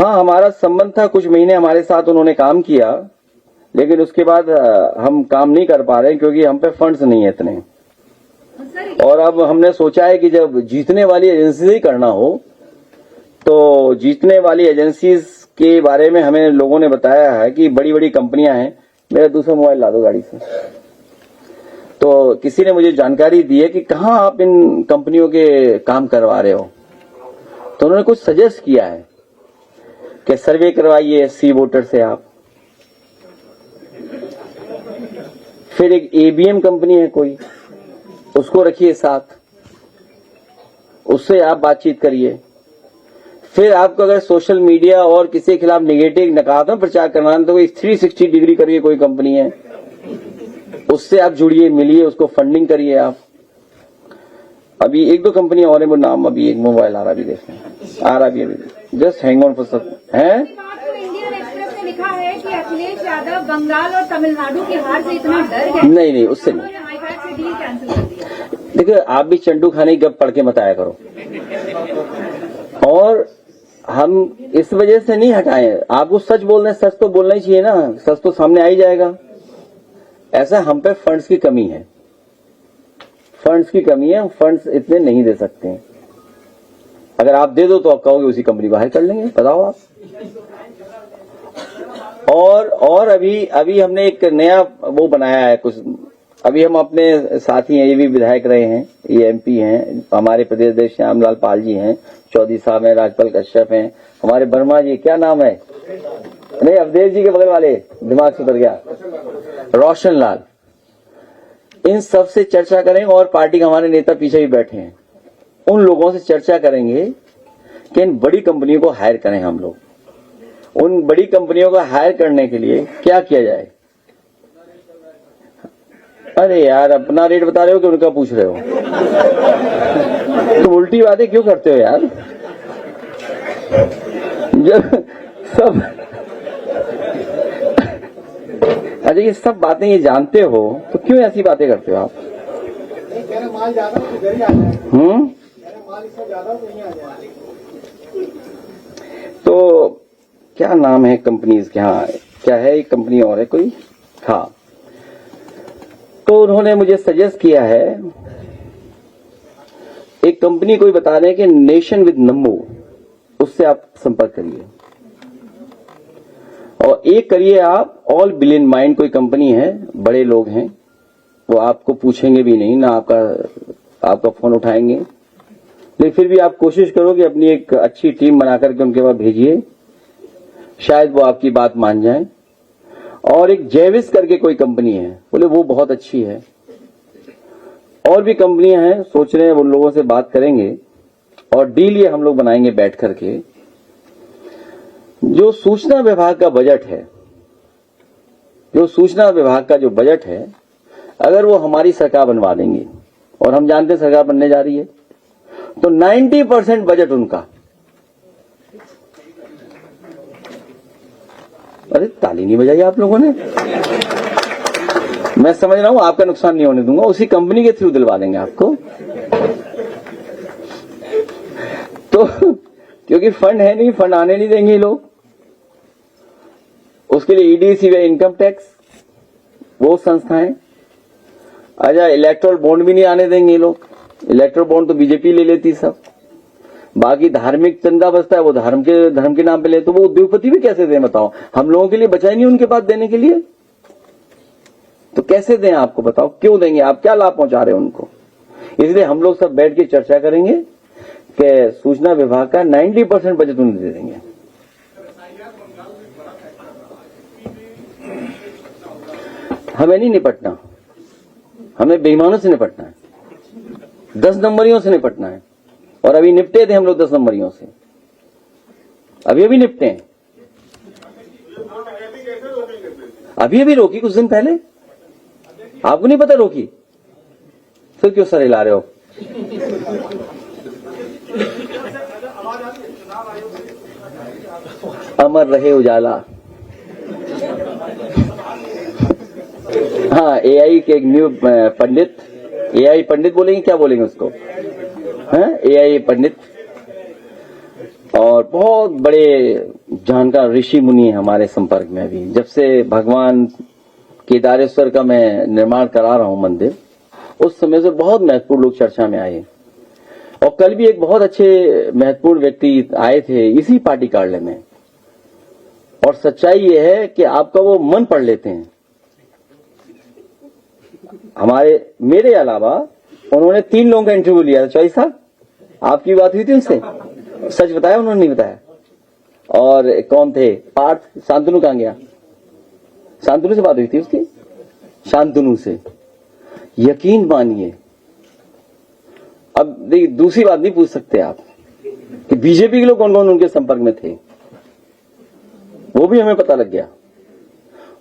हाँ, हमारा संबंध था, कुछ महीने हमारे साथ उन्होंने काम किया, लेकिन उसके बाद हम काम नहीं कर पा रहे क्योंकि हम पे फंड्स नहीं है इतने। और अब हमने सोचा है कि जब जीतने वाली एजेंसी से ही करना हो तो जीतने वाली एजेंसीज के बारे में हमें लोगों ने बताया है कि बड़ी बड़ी कंपनियां हैं। मेरा दूसरा मोबाइल ला दो गाड़ी से। तो किसी ने मुझे जानकारी दी है कि कहाँ आप इन कंपनियों के काम करवा रहे हो, तो उन्होंने कुछ सजेस्ट किया है कि सर्वे करवाइए सी वोटर से आप। फिर एक एबीएम कंपनी है कोई, उसको रखिए साथ, उससे आप बातचीत करिए। फिर आपको अगर सोशल मीडिया और किसी के खिलाफ निगेटिव नकारात्मक प्रचार करना है तो कोई 360 डिग्री करिए, कोई कंपनी है, उससे आप जुड़िए, मिलिए, उसको फंडिंग करिए आप। अभी एक दो कंपनी और है, वो नाम अभी एक मोबाइल आ रहा भी, देखते हैं आ रहा भी अभी, जस्ट हैंग ऑन फॉर सब है। इंडियन एक्सप्रेस ने लिखा है कि अखिलेश यादव बंगाल और तमिलनाडु की हार से इतना डर गए। नहीं, उससे नहीं। हाईकोर्ट से डील कैंसिल कर दिया। देखिए, आप भी चंडू खाने की गप पढ़ के बताया करो। और हम इस वजह से नहीं हटाए, आपको सच बोलना है, सच तो बोलना ही चाहिए ना, सच तो सामने आ ही जाएगा। ऐसा हम पे फंड्स की कमी है, फंड्स की कमी है, हम फंड्स इतने नहीं दे सकते हैं। अगर आप दे दो तो आप कहोगे उसी कंपनी को हायर कर लेंगे, बताओ आप। और अभी हमने एक नया वो बनाया है कुछ। अभी हम अपने साथी हैं, ये भी विधायक रहे हैं, ये एमपी हैं, हमारे प्रदेश अध्यक्ष श्यामलाल पाल जी हैं, चौधरी साहब हैं, राजपाल कश्यप हैं, हमारे वर्मा जी, क्या नाम है, नहीं अवधेश जी के बगल वाले, दिमाग से उतर गया, रोशन लाल। इन सब से चर्चा करेंगे और पार्टी के हमारे नेता पीछे भी बैठे हैं, उन लोगों से चर्चा करेंगे कि इन बड़ी कंपनियों को हायर करें हम लोग। उन बड़ी कंपनियों को हायर करने के लिए क्या किया जाए। अरे यार, अपना रेट बता रहे हो कि उनका पूछ रहे हो? तो उल्टी बातें क्यों करते हो यार? जब सब अच्छा, ये सब बातें ये जानते हो तो क्यों ऐसी बातें करते हो आप? माल ज्यादा तो इधर ही आ जाए। माल इससे ज्यादा तो नहीं आ जाए। तो क्या नाम है कंपनीज के? हाँ, क्या है, एक कंपनी और है कोई, हाँ। तो उन्होंने मुझे सजेस्ट किया है, एक कंपनी कोई बता रहे हैं कि नेशन विद नंबू, उससे आप संपर्क करिए। और एक करिए आप ऑल बिलियन माइंड, कोई कंपनी है, बड़े लोग हैं, वो आपको पूछेंगे भी नहीं ना, आपका फोन उठाएंगे। लेकिन फिर भी आप कोशिश करो कि अपनी एक अच्छी टीम बना करके उनके पास भेजिए, शायद वो आपकी बात मान जाए। और एक जेविस करके कोई कंपनी है, बोले वो बहुत अच्छी है। और भी कंपनियां हैं, सोच रहे हैं उन लोगों से बात करेंगे और डील ये हम लोग बनाएंगे बैठ करके। जो सूचना विभाग का बजट है, जो सूचना विभाग का जो बजट है, अगर वो हमारी सरकार बनवा देंगे, और हम जानते हैं सरकार बनने जा रही है, तो 90% बजट उनका। अरे ताली नहीं बजाई आप लोगों ने। मैं समझ रहा हूं, आपका नुकसान नहीं होने दूंगा, उसी कंपनी के थ्रू दिलवा देंगे आपको। तो क्योंकि फंड है नहीं, फंड आने नहीं देंगे लोग, उसके लिए ईडी, सीबीआई, इनकम टैक्स, वो संस्थाएं। अच्छा, इलेक्ट्रल बॉन्ड भी नहीं आने देंगे लोग। इलेक्ट्रल बॉन्ड तो बीजेपी ले लेती सब। बाकी धार्मिक चंदा बचता है, वो धर्म के नाम पे ले, तो वो उद्योगपति भी कैसे दें बताओ? हम लोगों के लिए बचा ही नहीं उनके पास देने के लिए, तो कैसे दें आपको? बताओ क्यों देंगे? आप क्या लाभ पहुंचा रहे हो उनको? इसलिए हम लोग सब बैठ के चर्चा करेंगे कि सूचना विभाग का 90% बजट उन्हें दे देंगे। हमें नहीं निपटना, हमें बेईमानों से निपटना है, 10 नंबरियों से निपटना है। और अभी निपटे थे हम लोग 10 नंबरियों से, अभी निपटे हैं। अभी रोकी कुछ दिन पहले, आपको नहीं पता रोकी? फिर क्यों सर हिला रहे हो? अमर रहे उजाला। हाँ, एआई के एक न्यू पंडित, एआई पंडित बोलेंगे, क्या बोलेंगे उसको? हाँ, एआई पंडित, और बहुत बड़े जानकार ऋषि मुनि है हमारे संपर्क में अभी। जब से भगवान केदारेश्वर का मैं निर्माण करा रहा हूं मंदिर, उस समय से बहुत महत्वपूर्ण लोग चर्चा में आए। और कल भी एक बहुत अच्छे महत्वपूर्ण व्यक्ति आए थे इसी पार्टी कार्यालय में। और सच्चाई ये है कि आपका वो मन पढ़ लेते हैं। मेरे अलावा उन्होंने 3 लोगों का इंटरव्यू लिया था। चौधरी साहब, आपकी बात हुई थी उनसे? सच बताया उन्होंने? नहीं बताया। और कौन थे? पार्थ शांतनु कहां गया? शांतनु से बात हुई थी उसकी? शांतनु से। यकीन मानिए, अब देखिए दूसरी बात नहीं पूछ सकते आप कि बीजेपी के लोग कौन कौन उनके संपर्क में थे, वो भी हमें पता लग गया।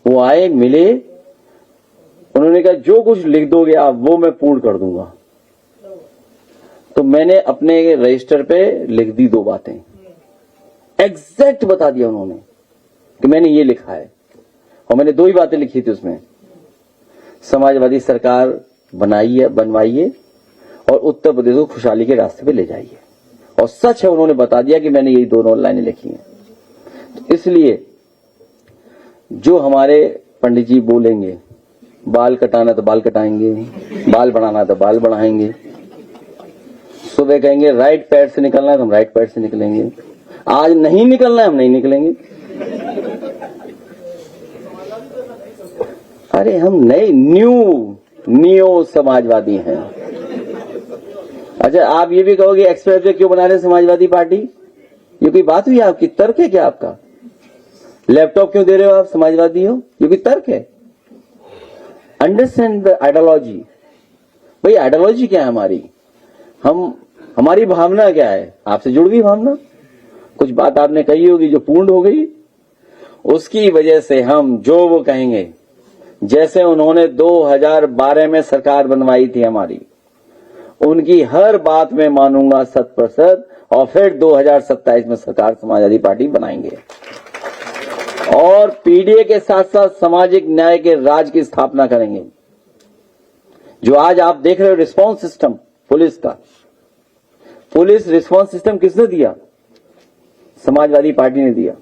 वो आए, मिले, उन्होंने कहा जो कुछ लिख दोगे आप वो मैं पूर्ण कर दूंगा। तो मैंने अपने रजिस्टर पे लिख दी 2 बातें, एग्जैक्ट बता दिया उन्होंने कि मैंने ये लिखा है। और मैंने 2 ही बातें लिखी थी उसमें, समाजवादी सरकार बनवाइए और उत्तर प्रदेश को खुशहाली के रास्ते पे ले जाइए। और सच है, उन्होंने बता दिया कि मैंने यही 2 लाइनें लिखी हैं। तो इसलिए जो हमारे पंडित जी बोलेंगे, बाल कटाना तो बाल कटाएंगे, बाल बढ़ाना तो बाल बढ़ाएंगे, सुबह कहेंगे राइट पैर से निकलना है तो हम राइट पैर से निकलेंगे, आज नहीं निकलना है हम नहीं निकलेंगे। अरे हम नए न्यू समाजवादी हैं। अच्छा, आप ये भी कहोगे एक्सप्रेस वे क्यों बना रहे समाजवादी पार्टी? ये कोई बात हुई आपकी? तर्क है क्या आपका? लैपटॉप क्यों दे रहे हो आप? समाजवादी हो, ये कोई तर्क है? Understand the ideology. भाई आइडियोलॉजी क्या है हमारी? हमारी भावना क्या है? आपसे जुड़ गई भावना, कुछ बात आपने कही होगी जो पूर्ण हो गई, उसकी वजह से हम जो वो कहेंगे, जैसे उन्होंने 2012 में सरकार बनवाई थी हमारी, उनकी हर बात में मानूंगा 100%। और फिर 2027 में सरकार समाजवादी पार्टी बनाएंगे और पीडीए के साथ साथ सामाजिक न्याय के राज की स्थापना करेंगे। जो आज आप देख रहे हो रिस्पांस सिस्टम पुलिस का, पुलिस रिस्पांस सिस्टम किसने दिया? समाजवादी पार्टी ने दिया।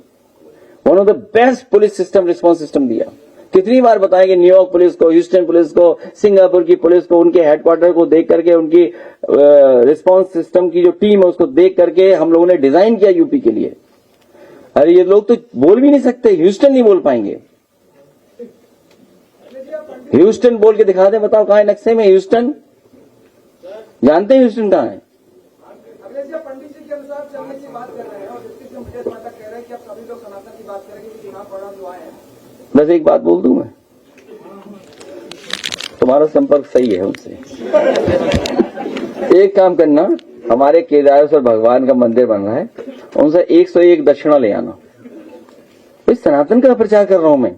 One of the best police system, response system दिया। कितनी बार बताएंगे न्यूयॉर्क पुलिस को, ह्यूस्टन पुलिस को, सिंगापुर की पुलिस को, उनके हेडक्वार्टर को देख करके, उनकी रिस्पांस सिस्टम की जो टीम है उसको देख करके हम लोगों ने डिजाइन किया यूपी के लिए। अरे ये लोग तो बोल भी नहीं सकते, ह्यूस्टन नहीं बोल पाएंगे। ह्यूस्टन बोल के दिखा दे, बताओ कहां है नक्शे में ह्यूस्टन? जानते हैं ह्यूस्टन कहां है? पंडित जी के अनुसार चलने की बात कर रहे हैं और डिप्टी सीएम विजय पाठक कह रहे हैं कि अब सभी लोग सनातन की बात करेंगे कि चुनाव परिणाम जो आए हैं। बस एक बात बोल दूं मैं, तुम्हारा संपर्क सही है उनसे। एक काम करना, हमारे केदारेश्वर भगवान का मंदिर बन रहा है, उनसे 101 दक्षिणा ले आना। इस सनातन का प्रचार कर रहा हूं मैं।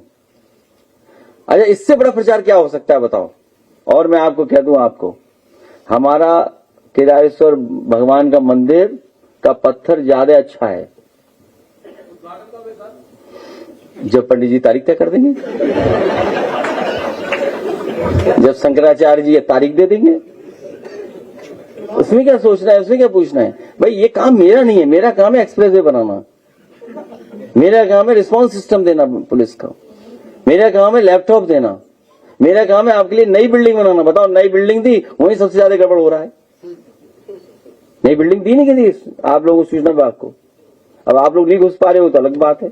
अच्छा, इससे बड़ा प्रचार क्या हो सकता है बताओ? और मैं आपको कह दूं, आपको हमारा केदारेश्वर भगवान का मंदिर का पत्थर ज्यादा अच्छा है। जब पंडित जी तारीख तय कर देंगे, जब शंकराचार्य जी ये तारीख दे देंगे, उसमें क्या सोचना है, उसमें क्या पूछना है? भाई ये काम मेरा नहीं है, मेरा काम है एक्सप्रेस वे बनाना, मेरा काम है रिस्पांस सिस्टम देना पुलिस का, मेरा काम है लैपटॉप देना, मेरा काम है आपके लिए नई बिल्डिंग बनाना। बताओ, नई बिल्डिंग दी, वहीं सबसे ज्यादा गड़बड़ हो रहा है। नई बिल्डिंग दी नहीं दी आप लोगों सूचना विभाग को? अब आप लोग नहीं घुस पा रहे हो तो अलग बात है।